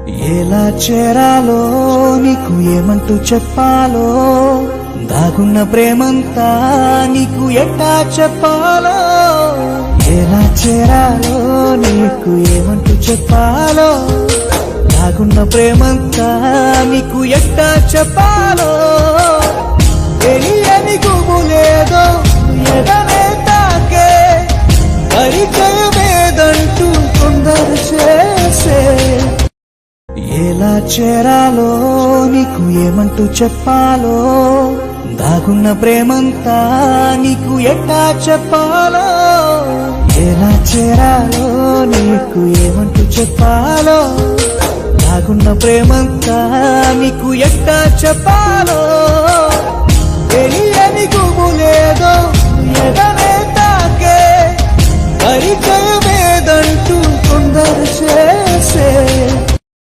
ఎలా చేరాలో నీకు ఏమంటూ చెప్పాలో, దాగున్న ప్రేమంతా నీకు ఎట్టా చెప్పాలో. ఎలా చేరాలో నీకు ఏమంటూ చెప్పాలో, దాగున్న ప్రేమంతా నీకు ఎట్టా చెప్పాలో. తెలియని గుబులేదో ఎడనే తాకే, పరిచయమేదంటూ కొందరు చేసే. ఎలా చేరాలో నీకు ఏమంటూ చెప్పాలో, దాగున్న ప్రేమంతా నీకు ఎట్టా చెప్పాలో. ఎలా చేరాలో నీకు ఏమంటూ చెప్పాలో, దాగున్న ప్రేమంతా నీకు ఎట్టా చెప్పాలో. తెలియని గుబులేదో ఎడనే తాకే, పరిచయం